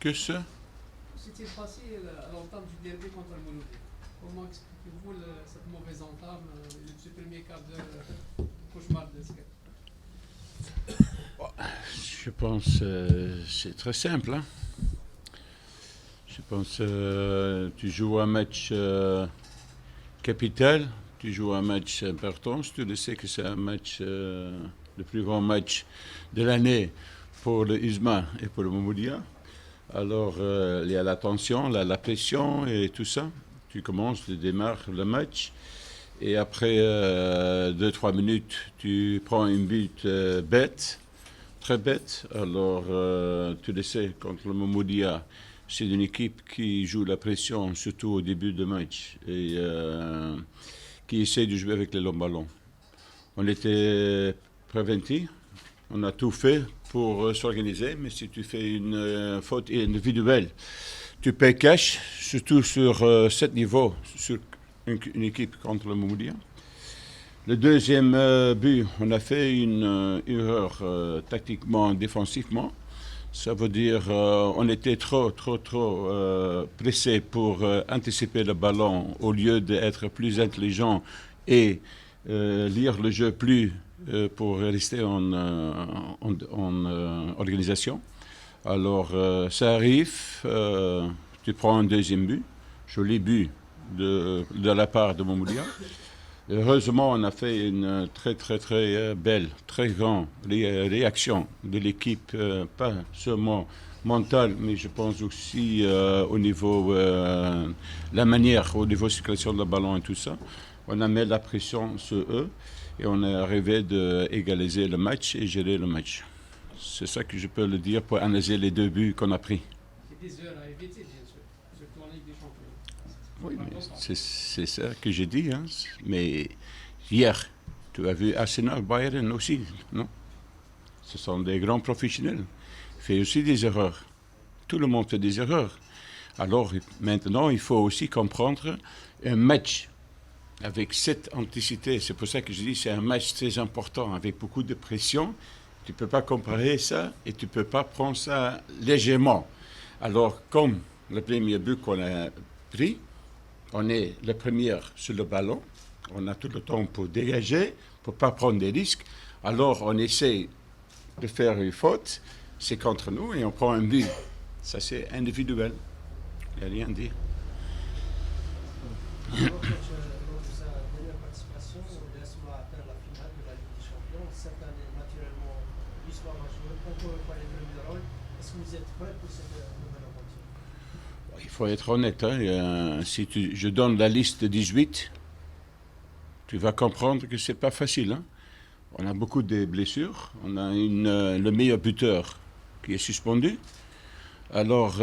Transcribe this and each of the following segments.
que ce... S'est-il passé à l'entame du derby contre le Mouloudia? Comment expliquez-vous cette mauvaise entame, ce premier quart d'heure cauchemardesque? Je pense c'est très simple. Hein. Je pense tu joues un match capital, tu joues un match important. Tu le sais que c'est un match, le plus grand match de l'année pour le Isma et pour le Mamoudia. Alors il y a la tension, la pression et tout ça. Tu commences, tu démarres le match. Et après 2-3 minutes, tu prends une but bête, très bête. Alors, tu le sais, contre le Mamoudia, c'est une équipe qui joue la pression, surtout au début de match, et qui essaie de jouer avec les longs ballons. On était préventifs, on a tout fait pour s'organiser, mais si tu fais une faute individuelle, tu payes cash, surtout sur 7 niveaux, sur une équipe contre le Mamoudia. Le deuxième but, on a fait une erreur tactiquement, défensivement. Ça veut dire on était trop pressé pour anticiper le ballon au lieu d'être plus intelligent et lire le jeu plus pour rester en organisation. Alors ça arrive, tu prends un deuxième but, joli but de la part de Mamoudia. Heureusement, on a fait une très belle, très grande réaction de l'équipe, pas seulement mentale, mais je pense aussi au niveau la manière, au niveau de circulation de ballon et tout ça. On a mis la pression sur eux et on est arrivé d'égaliser le match et gérer le match. C'est ça que je peux le dire pour analyser les deux buts qu'on a pris. C'est des heures à éviter, bien sûr, surtout en Ligue des Champions. Oui, mais c'est ça que j'ai dit. Hein. Mais hier, tu as vu Arsenal, Bayern aussi, non? Ce sont des grands professionnels. Ils font aussi des erreurs. Tout le monde fait des erreurs. Alors maintenant, il faut aussi comprendre un match avec cette intensité. C'est pour ça que je dis que c'est un match très important, avec beaucoup de pression. Tu ne peux pas comparer ça et tu ne peux pas prendre ça légèrement. Alors, comme le premier but qu'on a pris, on est le premier sur le ballon, on a tout le temps pour dégager, pour ne pas prendre des risques. Alors, on essaie de faire une faute, c'est contre nous et on prend un but. Ça, c'est individuel. Il n'y a rien à dire. Lors de sa dernière participation, l'ESMA a atteint la finale de la Ligue des Champions. Cette année, naturellement, l'histoire va jouer encore une fois les premiers rôles. Est-ce que vous êtes prêts pour cette nouvelle aventure? Il faut être honnête. Hein. Si je donne la liste de 18, tu vas comprendre que ce n'est pas facile. Hein. On a beaucoup de blessures. On a le meilleur buteur qui est suspendu. Alors,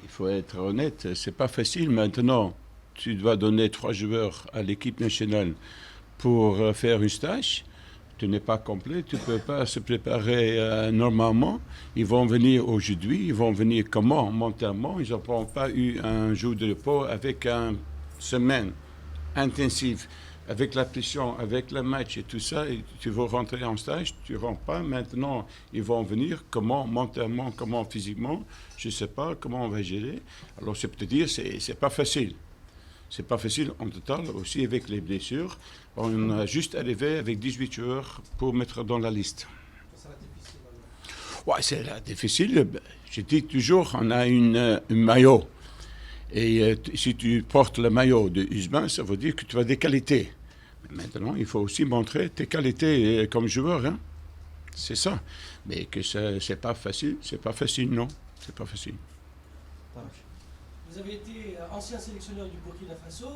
il faut être honnête. Ce n'est pas facile. Maintenant, tu dois donner 3 joueurs à l'équipe nationale pour faire un stage. Tu n'es pas complet, tu ne peux pas se préparer normalement. Ils vont venir aujourd'hui, ils vont venir comment? Mentalement. Ils n'ont pas eu un jour de repos avec une semaine intensive, avec la pression, avec le match et tout ça. Et tu veux rentrer en stage, tu ne rentres pas. Maintenant, ils vont venir comment mentalement, comment physiquement. Je ne sais pas comment on va gérer. Alors, c'est peut-être dire, c'est pas facile. C'est pas facile en total, aussi avec les blessures. On a juste arrivé avec 18 joueurs pour mettre dans la liste. Ça sera difficile. Ouais, c'est difficile. Je dis toujours, on a une maillot. Et si tu portes le maillot de Usman, ça veut dire que tu as des qualités. Mais maintenant, il faut aussi montrer tes qualités comme joueur. Hein. C'est ça. Mais que c'est pas facile, non. C'est pas facile. Vous avez été ancien sélectionneur du Burkina Faso.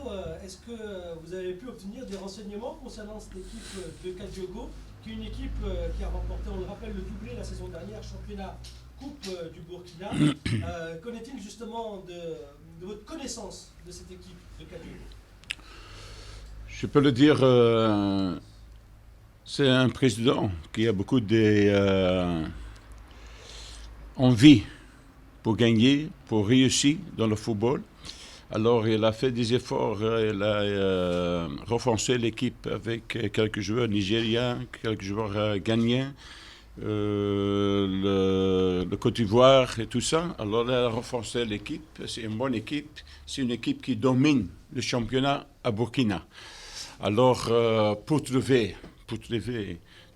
Est-ce que vous avez pu obtenir des renseignements concernant cette équipe de Kadiogo, qui est une équipe qui a remporté, on le rappelle, le doublé la saison dernière, championnat Coupe du Burkina. Qu'en est-il justement de votre connaissance de cette équipe de Kadiogo? Je peux le dire, c'est un président qui a beaucoup d'envie pour gagner, pour réussir dans le football. Alors, il a fait des efforts, il a renforcé l'équipe avec quelques joueurs nigériens, quelques joueurs ghanéens, le Côte d'Ivoire et tout ça. Alors elle a renforcé l'équipe. C'est une bonne équipe. C'est une équipe qui domine le championnat à Burkina. Alors pour trouver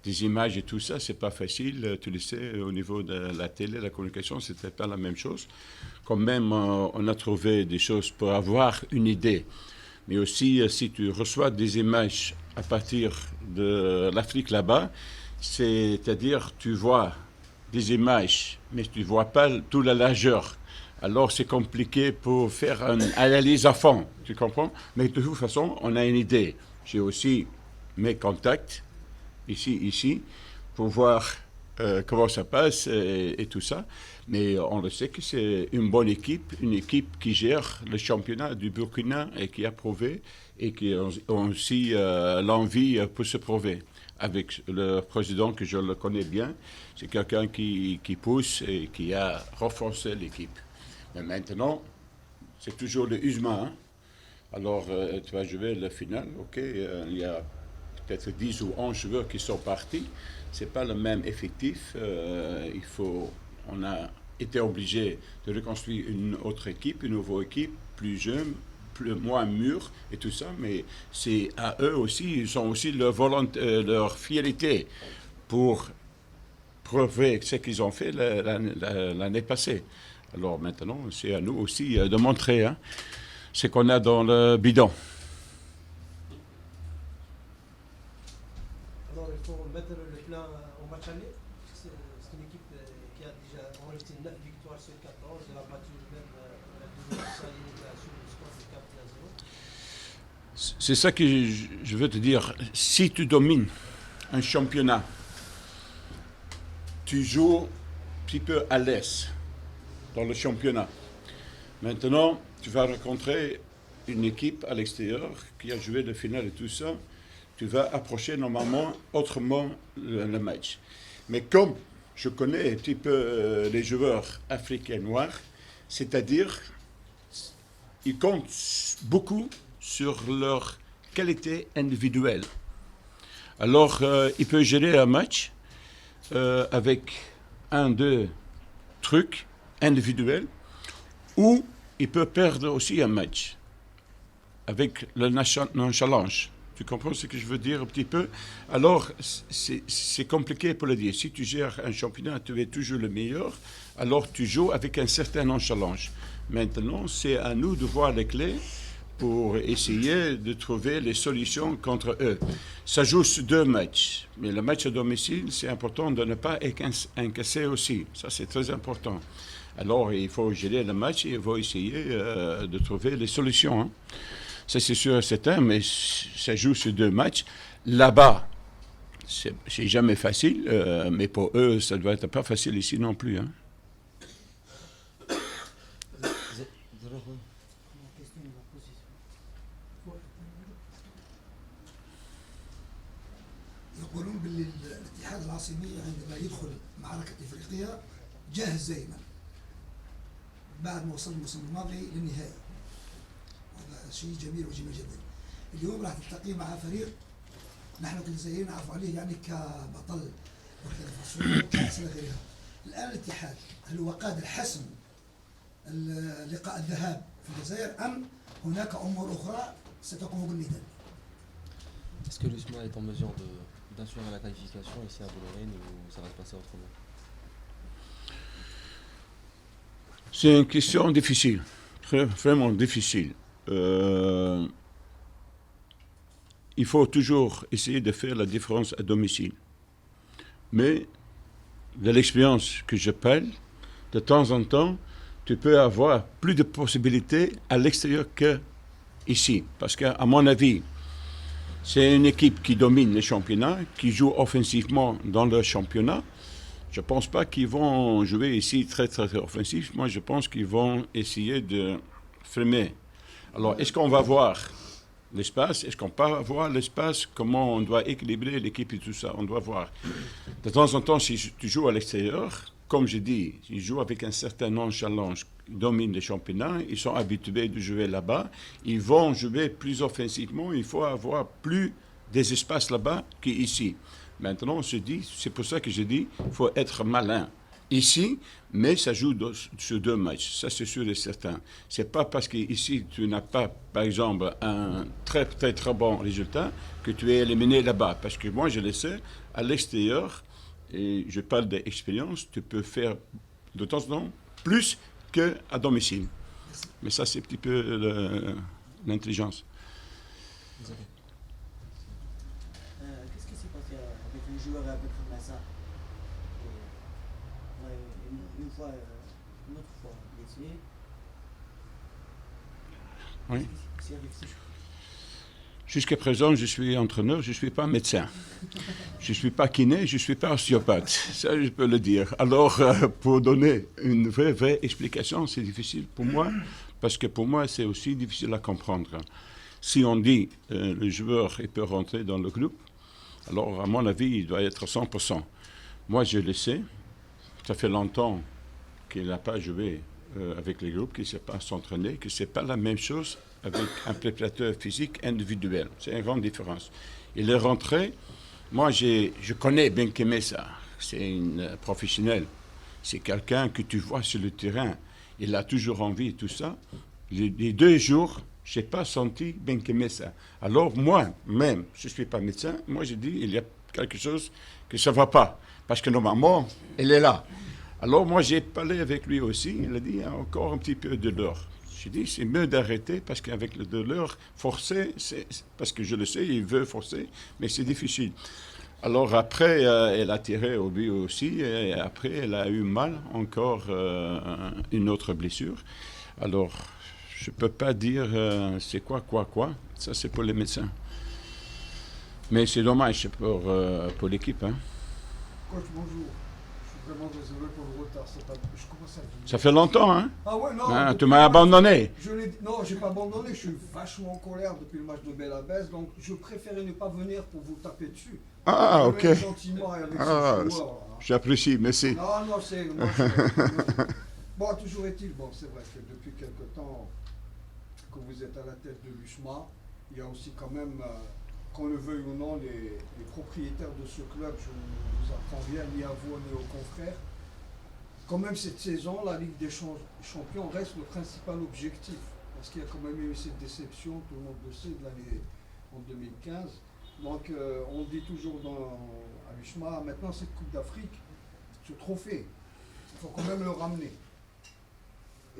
des images et tout ça, c'est pas facile. Tu le sais, au niveau de la télé, la communication, c'était pas la même chose. Quand même, on a trouvé des choses pour avoir une idée. Mais aussi, si tu reçois des images à partir de l'Afrique là-bas, c'est-à-dire tu vois des images, mais tu ne vois pas toute la largeur. Alors c'est compliqué pour faire une analyse à fond, tu comprends? Mais de toute façon, on a une idée. J'ai aussi mes contacts ici, pour voir comment ça passe et tout ça. Mais on le sait que c'est une bonne équipe, une équipe qui gère le championnat du Burkina et qui a prouvé et qui a aussi l'envie pour se prouver. Avec le président que je le connais bien, c'est quelqu'un qui pousse et qui a renforcé l'équipe. Mais maintenant, c'est toujours le USMA. Hein? Alors, tu vas jouer la finale, ok, il y a peut-être 10 ou 11 joueurs qui sont partis. Ce n'est pas le même effectif. On a été obligé de reconstruire une autre équipe, une nouvelle équipe, plus jeune, moins mûre et tout ça. Mais c'est à eux aussi, ils ont aussi leur fierté pour prouver ce qu'ils ont fait l'année passée. Alors maintenant, c'est à nous aussi de montrer ce qu'on a dans le bidon. Alors il faut mettre le plan au match aller. C'est une équipe qui a déjà enregistré 9 victoires sur 14. Elle a battu même la deuxième sur le score de 4-0. C'est ça que je veux te dire. Si tu domines un championnat, tu joues un petit peu à l'aise dans le championnat. Maintenant, tu vas rencontrer une équipe à l'extérieur qui a joué le final et tout ça. Tu vas approcher normalement autrement le match. Mais comme je connais un petit peu les joueurs africains noirs, c'est-à-dire ils comptent beaucoup sur leur qualité individuelle. Alors, il peut gérer un match avec 1-2 trucs individuels, ou il peut perdre aussi un match avec le nonchalance. Tu comprends ce que je veux dire un petit peu? Alors, c'est compliqué pour le dire. Si tu gères un championnat, tu es toujours le meilleur, alors tu joues avec un certain nonchalance. Maintenant, c'est à nous de voir les clés pour essayer de trouver les solutions contre eux. Ça joue sur 2 matchs, mais le match à domicile, c'est important de ne pas incasser aussi. Ça, c'est très important. Alors, il faut gérer le match et il faut essayer de trouver les solutions. Hein. Ça, c'est sûr et certain, mais ça joue sur 2 matchs. Là-bas, c'est jamais facile, mais pour eux, ça ne doit être pas facile ici non plus. Hein. يقولون باللي الاتحاد العاصمي عندما يدخل معركة إفريقيا جاهز دائما بعد ما وصل الموسم الماضي للنهائي. هذا شيء جميل وجميل جدا. اليوم راح تلتقي مع فريق نحن كجزائريين نعرف عليه يعني كبطل بوركينا فاسو وكأس إلى غيرها. الآن الاتحاد هل هو قادر حسم لقاء الذهاب في الجزائر أم هناك أمور أخرى ستقوم بالنداء؟ Est-ce que l'USMA est en mesure d'assurer la qualification ici à Vélorine ou ça va se passer autrement? C'est une question difficile, vraiment difficile. Il faut toujours essayer de faire la différence à domicile. Mais de l'expérience que je parle, de temps en temps, tu peux avoir plus de possibilités à l'extérieur qu'ici. Parce qu'à mon avis, c'est une équipe qui domine le championnat, qui joue offensivement dans le championnat. Je ne pense pas qu'ils vont jouer ici très, très, très offensif. Moi, je pense qu'ils vont essayer de freiner. Alors, est-ce qu'on va voir l'espace? Est-ce qu'on peut voir l'espace? Comment on doit équilibrer l'équipe et tout ça? On doit voir. De temps en temps, si tu joues à l'extérieur, comme je dis, ils jouent avec un certain nonchalance, ils dominent le championnat, ils sont habitués de jouer là-bas, ils vont jouer plus offensivement, il faut avoir plus des espaces là-bas qu'ici. Maintenant, c'est pour ça que je dis, il faut être malin. Ici, mais ça joue sur 2 matchs, ça c'est sûr et certain. C'est pas parce qu'ici tu n'as pas, par exemple, un très très très bon résultat que tu es éliminé là-bas. Parce que moi, je le sais, à l'extérieur, et je parle d'expérience, tu peux faire de temps en temps plus qu'à domicile. Mais ça, c'est un petit peu l'intelligence. Qu'est-ce qui s'est passé avec le joueur et avec Massa une fois, une autre fois blessé. Oui. Qu'est-ce qui arrive ici? Jusqu'à présent, je suis entraîneur, je ne suis pas médecin. Je ne suis pas kiné, je ne suis pas ostéopathe. Ça, je peux le dire. Alors, pour donner une vraie explication, c'est difficile pour moi, parce que pour moi, c'est aussi difficile à comprendre. Si on dit le joueur il peut rentrer dans le groupe, alors, à mon avis, il doit être 100%. Moi, je le sais. Ça fait longtemps qu'il n'a pas joué avec les groupes, qu'il ne sait pas s'entraîner, que ce n'est pas la même chose avec un préparateur physique individuel. C'est une grande différence. Il est rentré. Moi, je connais Benkhemessa. C'est une professionnelle. C'est quelqu'un que tu vois sur le terrain. Il a toujours envie et tout ça. Les 2 jours, je n'ai pas senti Benkhemessa. Alors, moi-même, je ne suis pas médecin, moi, je dis il y a quelque chose que ça ne va pas. Parce que normalement, elle est là. Alors, moi, j'ai parlé avec lui aussi. Il a dit il y a encore un petit peu de douleur. J'ai dit c'est mieux d'arrêter parce qu'avec le douleur, forcer, parce que je le sais, il veut forcer, mais c'est difficile. Alors, après, elle a tiré au but aussi. Et après, elle a eu mal, encore une autre blessure. Alors, je ne peux pas dire c'est quoi. Ça, c'est pour les médecins. Mais c'est dommage pour l'équipe. Hein. Coach, bonjour. Je suis vraiment désolé pour le retard. Je commence à vieillir. Ça fait longtemps, hein? Ah ouais, non. Ah, tu m'as abandonné. Non, j'ai pas abandonné. Je suis vachement en colère depuis le match de Belabès. Donc, je préférais ne pas venir pour vous taper dessus. Ah, Je ok. vais gentiment avec Ah, ce joueur, hein. j'apprécie, merci. Non, c'est... Bon, toujours est-il, c'est vrai que depuis quelque temps que vous êtes à la tête de l'USMA, il y a aussi quand même, qu'on le veuille ou non, les propriétaires de ce club, je vous apprends bien, ni à vous ni aux confrères. Quand même, cette saison, la Ligue des Champions reste le principal objectif. Parce qu'il y a quand même eu cette déception, tout le monde le sait, de l'année en 2015. Donc, on dit toujours à l'USMA, maintenant cette Coupe d'Afrique, ce trophée, il faut quand même le ramener.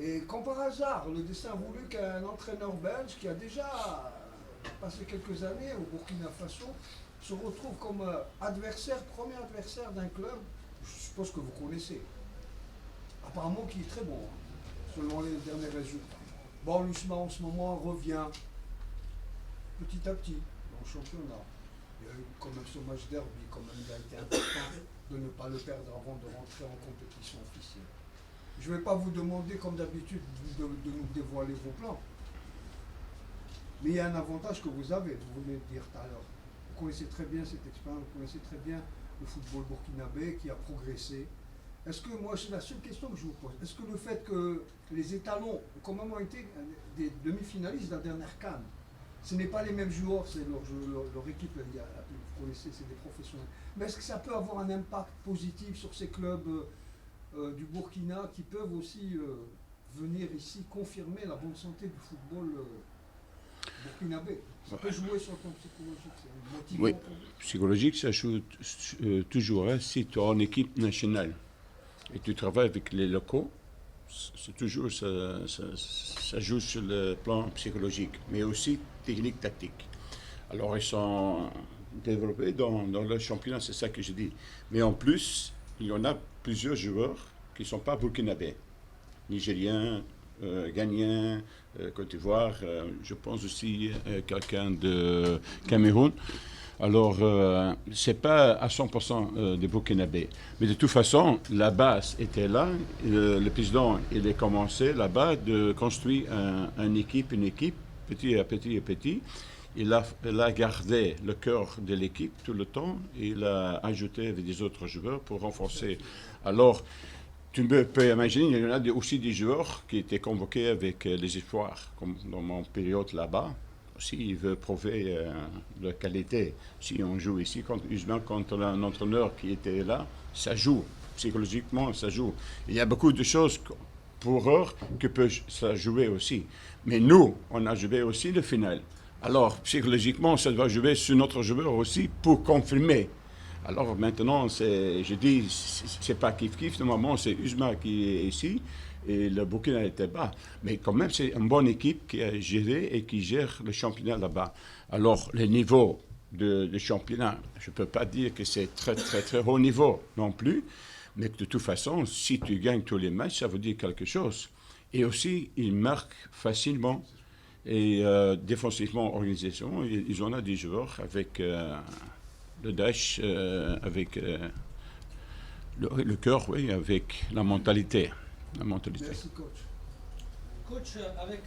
Et comme par hasard, le destin a voulu qu'un entraîneur belge qui a déjà passé quelques années au Burkina Faso se retrouve comme premier adversaire d'un club, je suppose que vous connaissez, apparemment qui est très bon, selon les derniers résultats. Bon, l'USMA en ce moment revient petit à petit dans le championnat. Il y a eu quand même ce match derby, quand même, il a été important de ne pas le perdre avant de rentrer en compétition officielle. Je ne vais pas vous demander, comme d'habitude, de nous dévoiler vos plans. Mais il y a un avantage que vous avez, vous venez de dire tout à l'heure. Vous connaissez très bien cette expérience, vous connaissez très bien le football burkinabé qui a progressé. Est-ce que, moi, c'est la seule question que je vous pose, est-ce que le fait que les étalons ont quand même été des demi-finalistes de la dernière CAN, ce n'est pas les mêmes joueurs, c'est leur équipe, vous connaissez, c'est des professionnels. Mais est-ce que ça peut avoir un impact positif sur ces clubs du Burkina qui peuvent aussi venir ici confirmer la bonne santé du football burkinabé? Ça peut jouer sur le plan psychologique, c'est motivant. Oui, psychologique, ça joue toujours. Hein, si tu es en équipe nationale et tu travailles avec les locaux, c'est toujours ça joue sur le plan psychologique, mais aussi technique, tactique. Alors, ils sont développés dans le championnat, c'est ça que je dis. Mais en plus, il y en a plusieurs joueurs qui ne sont pas burkinabés, nigériens, Ghanéens, Côte d'Ivoire, je pense aussi quelqu'un de Cameroun. Alors, ce n'est pas à 100% des burkinabés. Mais de toute façon, la base était là. Le président, il a commencé là-bas de construire une équipe, petit à petit. Il a gardé le cœur de l'équipe tout le temps. Il a ajouté avec des autres joueurs pour renforcer. Alors, tu peux imaginer, il y en a aussi des joueurs qui étaient convoqués avec les espoirs, comme dans mon période là-bas. s'il veut prouver leur qualité. Si on joue ici contre Usman, contre un entraîneur qui était là, ça joue. Psychologiquement, ça joue. Il y a beaucoup de choses pour eux que peut ça jouer aussi. Mais nous, on a joué aussi le final. Alors, psychologiquement, ça doit jouer sur notre joueur aussi pour confirmer. Alors maintenant, je dis, c'est pas kiff-kiff, normalement c'est Usman qui est ici et le Burkina était bas. Mais quand même, c'est une bonne équipe qui a géré et qui gère le championnat là-bas. Alors, le niveau de championnat, je ne peux pas dire que c'est très, très, très haut niveau non plus, mais de toute façon, si tu gagnes tous les matchs, ça veut dire quelque chose. Et aussi, ils marquent facilement. Et défensivement, organisation, ils ont des joueurs avec le dash, avec le cœur, oui, avec la mentalité. Merci, coach. Coach, avec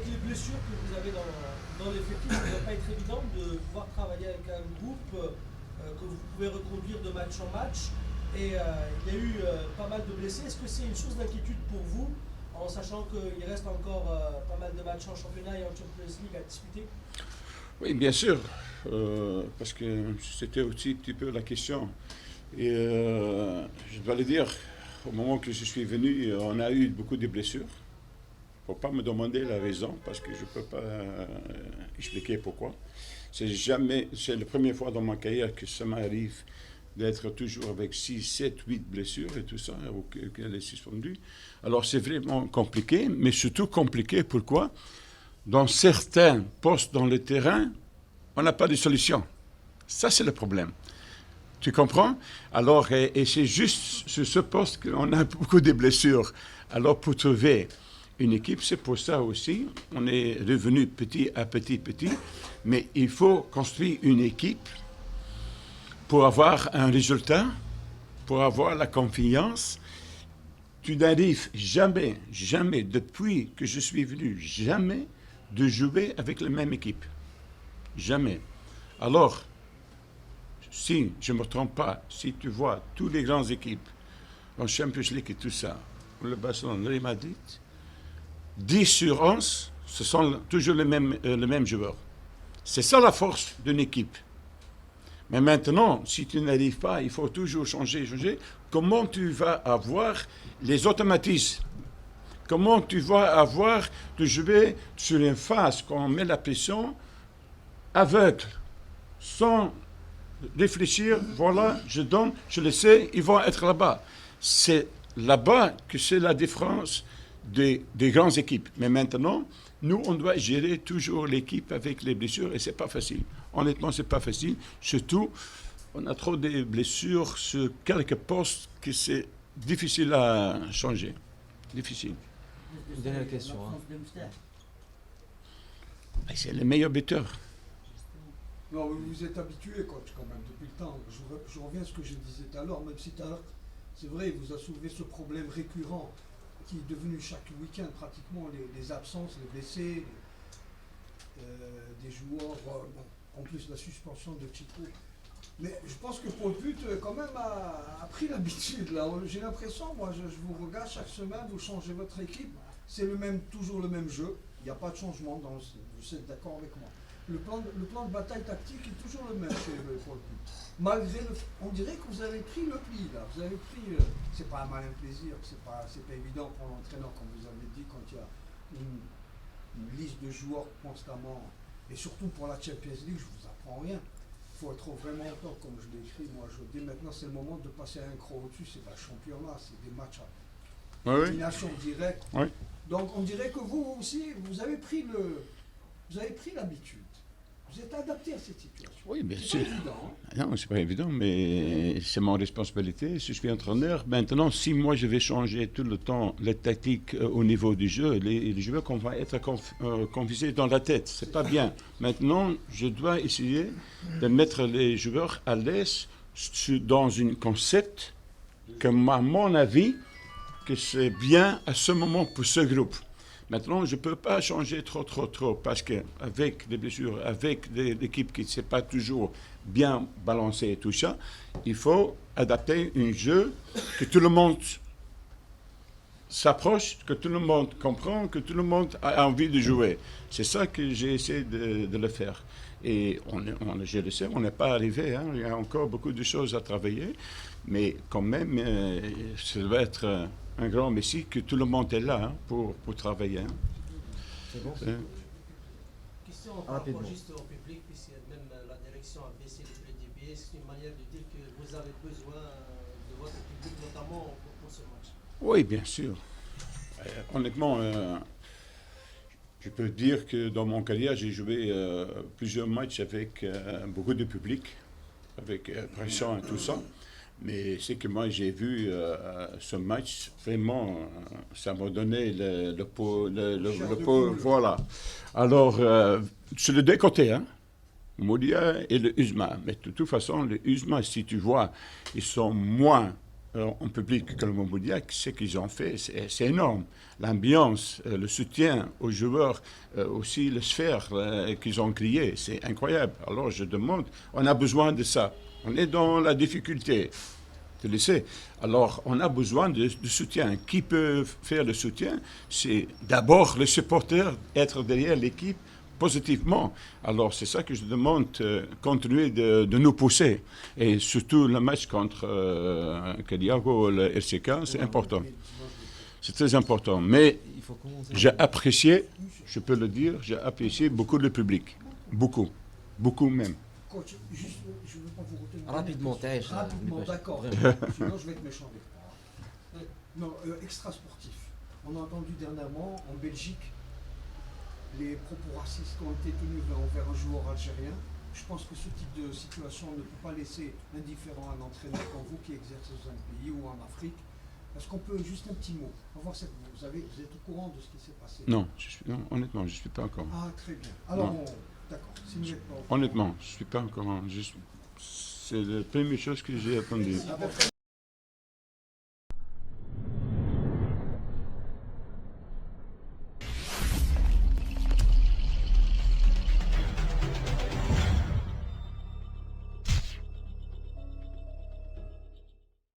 les blessures que vous avez dans l'effectif, ça ne doit pas être évident de pouvoir travailler avec un groupe que vous pouvez reconduire de match en match. Et il y a eu pas mal de blessés. Est-ce que c'est une source d'inquiétude pour vous, en sachant qu'il reste encore pas mal de matchs en championnat et en Champions League à disputer? Oui, bien sûr, parce que c'était aussi un petit peu la question. Et je dois le dire, au moment que je suis venu, on a eu beaucoup de blessures. Il ne faut pas me demander la raison, parce que je ne peux pas expliquer pourquoi. C'est la première fois dans ma carrière que ça m'arrive d'être toujours avec 6, 7, 8 blessures et tout ça, ou qu'elle est suspendue. Alors c'est vraiment compliqué, mais surtout compliqué, pourquoi? Dans certains postes dans le terrain, on n'a pas de solution. Ça, c'est le problème. Tu comprends? Alors, et c'est juste sur ce poste qu'on a beaucoup de blessures. Alors, pour trouver une équipe, c'est pour ça aussi, on est revenu petit à petit, mais il faut construire une équipe pour avoir un résultat, pour avoir la confiance. Tu n'arrives jamais, depuis que je suis venu, jamais de jouer avec la même équipe. Jamais. Alors, si je ne me trompe pas, si tu vois toutes les grandes équipes en Champions League et tout ça, le Barcelone, le Real Madrid, 10 sur 11, ce sont toujours les mêmes joueurs. C'est ça la force d'une équipe. Mais maintenant, si tu n'arrives pas, il faut toujours changer. Comment tu vas avoir les automatismes? Comment tu vas avoir de jouer sur une phase quand on met la pression aveugle, sans réfléchir, voilà, je donne, je le sais, ils vont être là-bas. C'est là-bas que c'est la différence des grandes équipes. Mais maintenant, nous, on doit gérer toujours l'équipe avec les blessures et c'est pas facile. Honnêtement, c'est pas facile. Surtout, on a trop de blessures sur quelques postes que c'est difficile à changer. Difficile. Une dernière question. C'est le meilleur buteur. Non, vous êtes habitué, coach, quand même, depuis le temps. Je reviens à ce que je disais tout à l'heure, même si tout à l'heure, c'est vrai, il vous a soulevé ce problème récurrent qui est devenu chaque week-end pratiquement les absences, les blessés, des joueurs, en plus la suspension de Chico. Mais je pense que Paul But, quand même, a pris l'habitude. Là, j'ai l'impression, moi, je vous regarde chaque semaine, vous changez votre équipe, c'est toujours le même jeu. Il n'y a pas de changement, vous êtes d'accord avec moi. Le plan de bataille tactique est toujours le même chez Paul But. Malgré on dirait que vous avez pris le pli, là. Vous avez pris, c'est pas un malin plaisir, c'est pas évident pour l'entraîneur, comme vous avez dit, quand il y a une liste de joueurs constamment, et surtout pour la Champions League, je vous apprends rien. Il faut être vraiment autant, comme je l'ai écrit, moi je dis maintenant c'est le moment de passer à un cran au-dessus, c'est pas le championnat, c'est des matchs à élimination directe. Oui. Donc on dirait que vous aussi, vous avez pris l'habitude. Vous êtes adapté à cette situation. Oui, bien C'est sûr. pas évident, hein. Non, c'est pas évident, mais c'est mon responsabilité. Si je suis entraîneur, maintenant, si moi je vais changer tout le temps les tactiques au niveau du jeu, les joueurs qu'on va être confusés dans la tête, c'est pas bien. Maintenant, je dois essayer de mettre les joueurs à l'aise dans un concept que, à mon avis, que c'est bien à ce moment pour ce groupe. Maintenant, je ne peux pas changer trop, parce qu'avec des blessures, avec l'équipe qui ne s'est pas toujours bien balancée et tout ça, il faut adapter un jeu que tout le monde s'approche, que tout le monde comprend, que tout le monde a envie de jouer. C'est ça que j'ai essayé de le faire. Et je le sais, on n'est pas arrivé. Hein. Il y a encore beaucoup de choses à travailler. Mais quand même, ça va être un grand messie que tout le monde est là hein, pour travailler. Hein. C'est bon. Question par rapport juste au public, puisque même la direction a baissé le prix du billet. C'est une manière de dire que vous avez besoin de votre public, notamment pour ce match. Oui, bien sûr. Honnêtement, je peux dire que dans mon carrière, j'ai joué plusieurs matchs avec beaucoup de public, avec pression et tout ça. Mais c'est que moi, j'ai vu ce match, vraiment, ça m'a donné le voilà. Alors, sur les deux côtés, hein, Moudia et le USMA. Mais de toute façon, le USMA, si tu vois, ils sont moins en public que le Moudia, ce qu'ils ont fait, c'est énorme. L'ambiance, le soutien aux joueurs, aussi la sphère qu'ils ont créée, c'est incroyable. Alors je demande, on a besoin de ça. On est dans la difficulté, tu le sais. Alors on a besoin de soutien. Qui peut faire le soutien? C'est d'abord les supporters, être derrière l'équipe positivement. Alors c'est ça que je demande, continuer de nous pousser. Et surtout le match contre Cadiago, le RCK, c'est important. C'est très important. Mais j'ai apprécié, je peux le dire, j'ai apprécié beaucoup le public. Beaucoup. Beaucoup même. Coach, juste, je ne veux pas vous retenir. Rapidement, Taïch. Rapidement, d'accord. Sinon, je vais être méchant avec toi. Non, extra sportif. On a entendu dernièrement en Belgique les propos racistes qui ont été tenus envers un joueur algérien. Je pense que ce type de situation ne peut pas laisser indifférent un entraîneur comme vous qui exerce dans un pays ou en Afrique. Est-ce qu'on peut juste un petit mot avoir cette, vous êtes au courant de ce qui s'est passé? Non, honnêtement, je ne suis pas encore. Ah, très bien. Alors, d'accord. Si vous êtes pas au courant. Honnêtement, je ne suis pas encore. C'est la première chose que j'ai attendue.